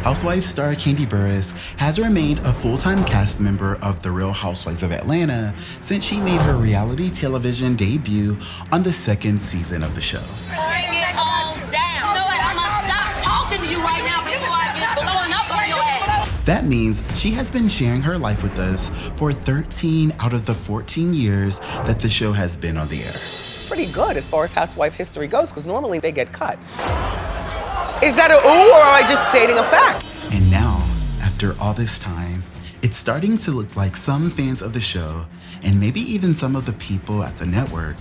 Housewives star Kandi Burruss has remained a full-time cast member of The Real Housewives of Atlanta since she made her reality television debut on the second season of the show. Bring it all down. You know what? I'm gonna stop talking to you right now before I get blowing up on your ass. That means she has been sharing her life with us for 13 out of the 14 years that the show has been on the air. It's pretty good as far as housewife history goes, because normally they get cut. Is that a ooh, or am I just stating a fact? And now, after all this time, it's starting to look like some fans of the show, and maybe even some of the people at the network,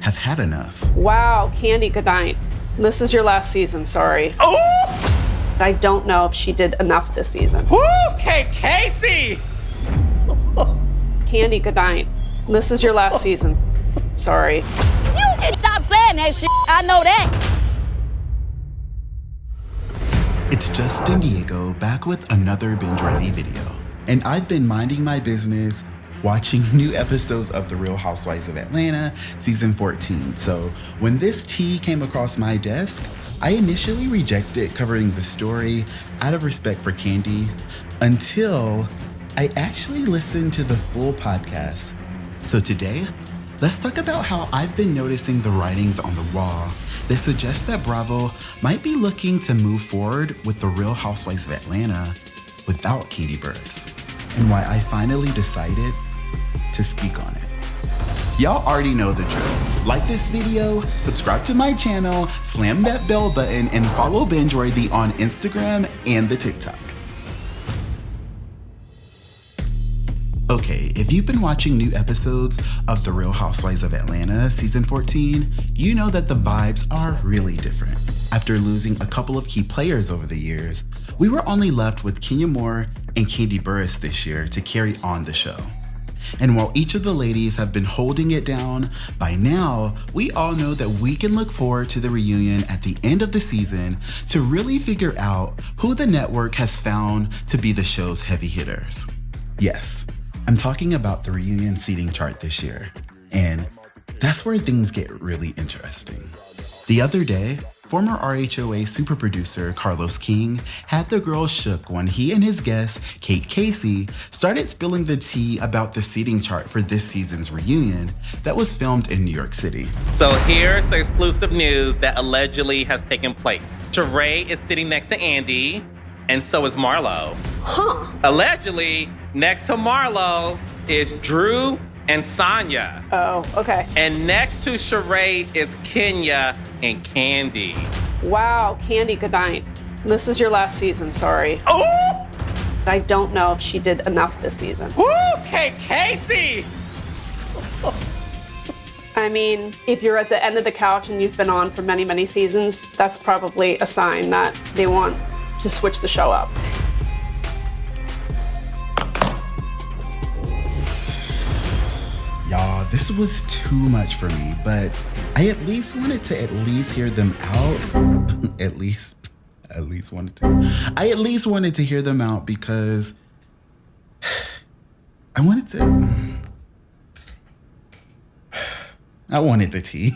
have had enough. Wow, Kandi, good night. This is your last season, sorry. Ooh! I don't know if she did enough this season. Woo, Casey! Kandi, good night. This is your last season. Sorry. You can stop saying that shit. I know that. It's Justin Diego back with another Bingeworthy video. And I've been minding my business watching new episodes of The Real Housewives of Atlanta season 14. So when this tea came across my desk, I initially rejected covering the story out of respect for Kandi until I actually listened to the full podcast. So today, let's talk about how I've been noticing the writings on the wall that suggest that Bravo might be looking to move forward with The Real Housewives of Atlanta without Kandi Burruss, and why I finally decided to speak on it. Y'all already know the drill. Like this video, subscribe to my channel, slam that bell button, and follow Bingeworthy on Instagram and the TikTok. Okay, if you've been watching new episodes of The Real Housewives of Atlanta season 14, you know that the vibes are really different. After losing a couple of key players over the years, we were only left with Kenya Moore and Kandi Burruss this year to carry on the show. And while each of the ladies have been holding it down, by now, we all know that we can look forward to the reunion at the end of the season to really figure out who the network has found to be the show's heavy hitters. Yes, I'm talking about the reunion seating chart this year, and that's where things get really interesting. The other day, former RHOA super producer Carlos King had the girls shook when he and his guest, Kate Casey, started spilling the tea about the seating chart for this season's reunion that was filmed in New York City. So here's the exclusive news that allegedly has taken place. Sheree is sitting next to Andy, and so is Marlo. Huh. Allegedly, next to Marlo is Drew and Sonya. Oh, okay. And next to Sheree is Kenya and Kandi. Wow, Kandi, good night. This is your last season, sorry. Ooh! I don't know if she did enough this season. Woo, Casey! I mean, if you're at the end of the couch and you've been on for many, many seasons, that's probably a sign that they want to switch the show up. Y'all, this was too much for me, but I at least wanted to hear them out. at least wanted to. I at least wanted to hear them out because I wanted the tea.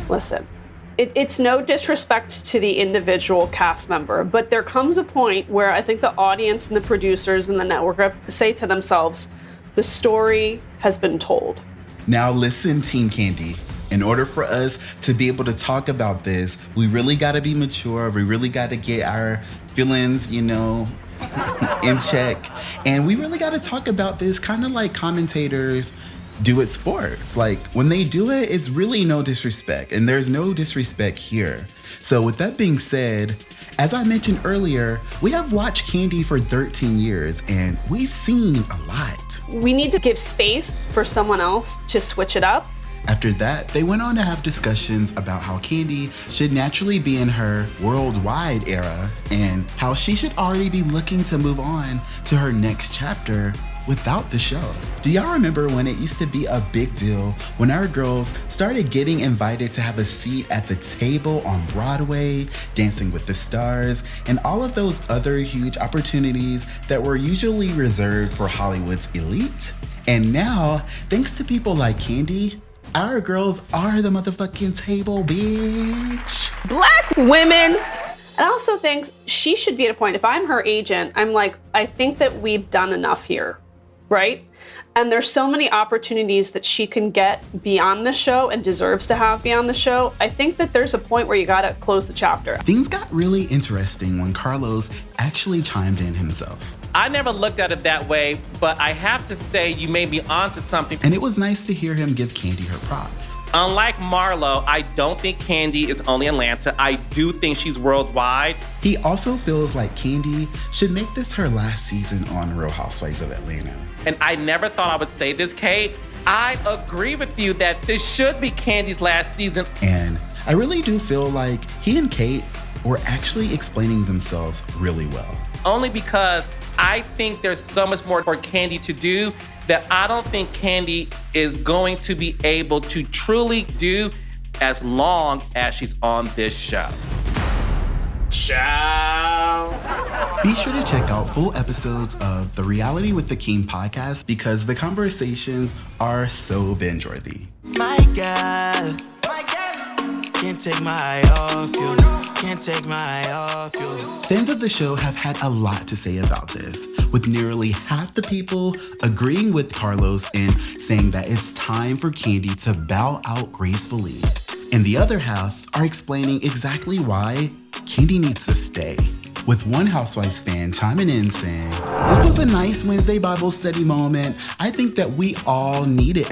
Listen, it's no disrespect to the individual cast member, but there comes a point where I think the audience and the producers and the network have to say to themselves, the story has been told. Now listen, Team Kandi. In order for us to be able to talk about this, we really gotta be mature. We really gotta get our feelings, in check. And we really gotta talk about this kind of like commentators do at sports. Like when they do it, it's really no disrespect, and there's no disrespect here. So with that being said, as I mentioned earlier, we have watched Kandi for 13 years and we've seen a lot. We need to give space for someone else to switch it up. After that, they went on to have discussions about how Kandi should naturally be in her worldwide era and how she should already be looking to move on to her next chapter without the show. Do y'all remember when it used to be a big deal when our girls started getting invited to have a seat at the table on Broadway, Dancing with the Stars, and all of those other huge opportunities that were usually reserved for Hollywood's elite? And now, thanks to people like Kandi, our girls are the motherfucking table, bitch. Black women. And I also think she should be at a point, if I'm her agent, I'm like, I think that we've done enough here, right? And there's so many opportunities that she can get beyond the show and deserves to have beyond the show. I think that there's a point where you gotta close the chapter. Things got really interesting when Carlos actually chimed in himself. I never looked at it that way, but I have to say you may be onto something. And it was nice to hear him give Kandi her props. Unlike Marlo, I don't think Kandi is only Atlanta. I do think she's worldwide. He also feels like Kandi should make this her last season on Real Housewives of Atlanta. And I never thought I would say this, Kate. I agree with you that this should be Kandi's last season. And I really do feel like he and Kate were actually explaining themselves really well. Only because I think there's so much more for Kandi to do that I don't think Kandi is going to be able to truly do as long as she's on this show. Ciao. Be sure to check out full episodes of the Reality with the King podcast because the conversations are so binge-worthy. My God, can't take my eye off you. Can't take my eye off you. Fans of the show have had a lot to say about this, with nearly half the people agreeing with Carlos and saying that it's time for Kandi to bow out gracefully. And the other half are explaining exactly why Kandi needs to stay. With one Housewives fan chiming in saying, "This was a nice Wednesday Bible study moment. I think that we all needed !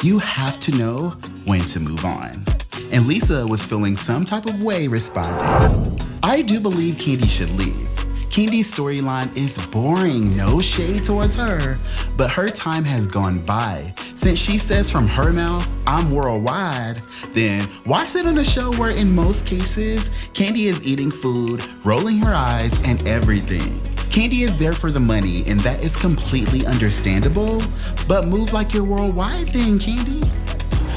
You have to know when to move on." And Lisa was feeling some type of way responding, "I do believe Kandi should leave. Kandi's storyline is boring, no shade towards her, but her time has gone by. Since she says from her mouth, I'm worldwide, then why sit on a show where in most cases, Kandi is eating food, rolling her eyes, and everything? Kandi is there for the money, and that is completely understandable, but move like you're worldwide then, Kandi."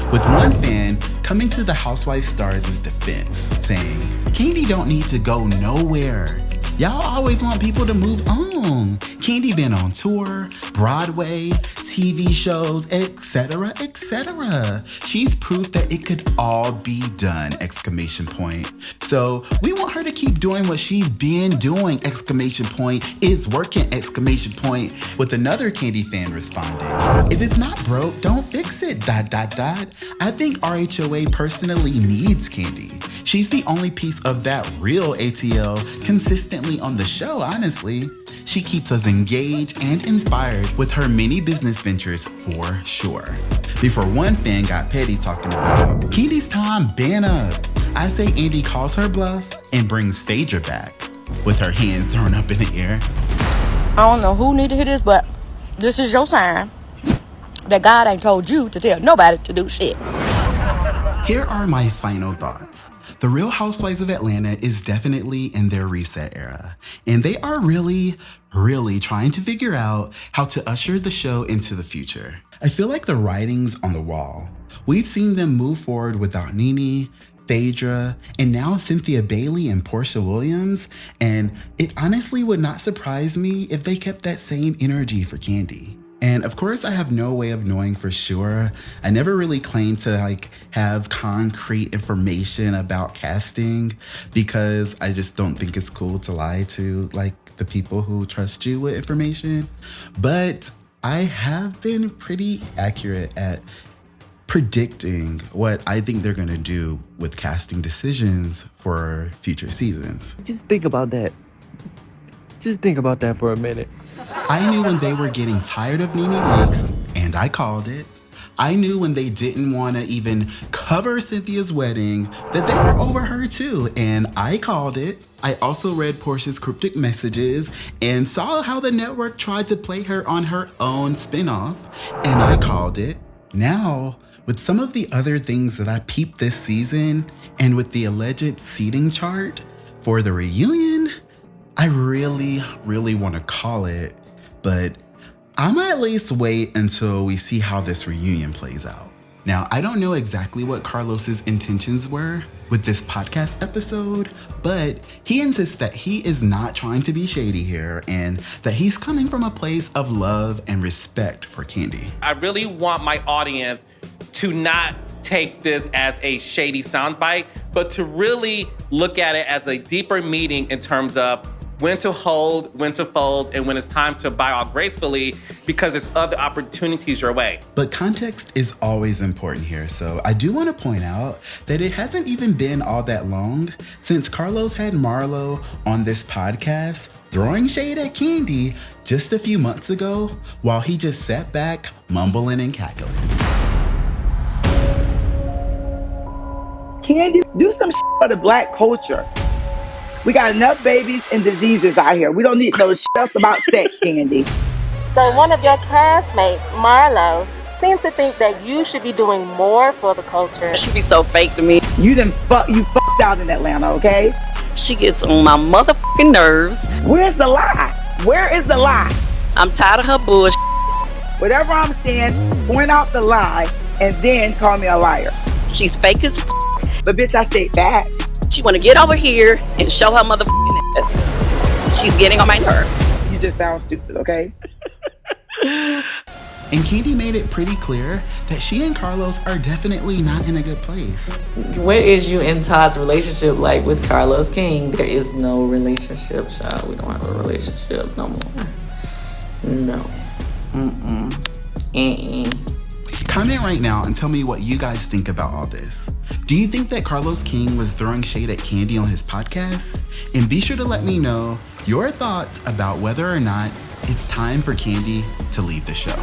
With one fan coming to the Housewives Stars' defense, saying, "Kandi don't need to go nowhere. Y'all always want people to move on. Kandi been on tour, Broadway, TV shows, etc., etc. She's proof that it could all be done, ! So we want her to keep doing what she's been doing, ! It's working, ! With another Kandi fan responding, "If it's not broke, don't fix it, ... I think RHOA personally needs Kandi. She's the only piece of that real ATL consistently on the show, honestly. She keeps us engaged and inspired with her many business ventures for sure." Before one fan got petty talking about, "Kandi's time been up. I say Andy calls her bluff and brings Phaedra back," with her hands thrown up in the air. I don't know who need to hear this, but this is your sign that God ain't told you to tell nobody to do shit. Here are my final thoughts. The Real Housewives of Atlanta is definitely in their reset era, and they are really trying to figure out how to usher the show into the future. I feel like the writing's on the wall. We've seen them move forward without Nene, Phaedra, and now Cynthia Bailey and Portia Williams, and it honestly would not surprise me if they kept that same energy for Kandi. And of course, I have no way of knowing for sure. I never really claimed to have concrete information about casting because I just don't think it's cool to lie to the people who trust you with information. But I have been pretty accurate at predicting what I think they're gonna do with casting decisions for future seasons. Just think about that. Just think about that for a minute. I knew when they were getting tired of Nene Leakes, and I called it. I knew when they didn't want to even cover Cynthia's wedding that they were over her too, and I called it. I also read Portia's cryptic messages and saw how the network tried to play her on her own spinoff, and I called it. Now, with some of the other things that I peeped this season, and with the alleged seating chart for the reunion, I really want to call it, but I'm gonna at least wait until we see how this reunion plays out. Now, I don't know exactly what Carlos's intentions were with this podcast episode, but he insists that he is not trying to be shady here and that he's coming from a place of love and respect for Kandi. I really want my audience to not take this as a shady soundbite, but to really look at it as a deeper meeting in terms of when to hold, when to fold, and when it's time to bow out gracefully because there's other opportunities your way. But context is always important here, so I do want to point out that it hasn't even been all that long since Carlos had Marlo on this podcast throwing shade at Kandi just a few months ago while he just sat back, mumbling and cackling. Kandi, do some shit for the Black culture. We got enough babies and diseases out here. We don't need no stuff about sex, Kandi. So one of your castmates, Marlo, seems to think that you should be doing more for the culture. She be so fake to me. You fucked out in Atlanta, okay? She gets on my motherfucking nerves. Where's the lie? Where is the lie? I'm tired of her bullshit. Whatever I'm saying, point out the lie and then call me a liar. She's fake as f***. But bitch, I say facts. She want to get over here and show her motherfucking ass. She's getting on my nerves. You just sound stupid, okay? And Kandi made it pretty clear that she and Carlos are definitely not in a good place. What is you and Todd's relationship like with Carlos King? There is no relationship, child. We don't have a relationship no more. No. Comment right now and tell me what you guys think about all this. Do you think that Carlos King was throwing shade at Kandi on his podcast? And be sure to let me know your thoughts about whether or not it's time for Kandi to leave the show.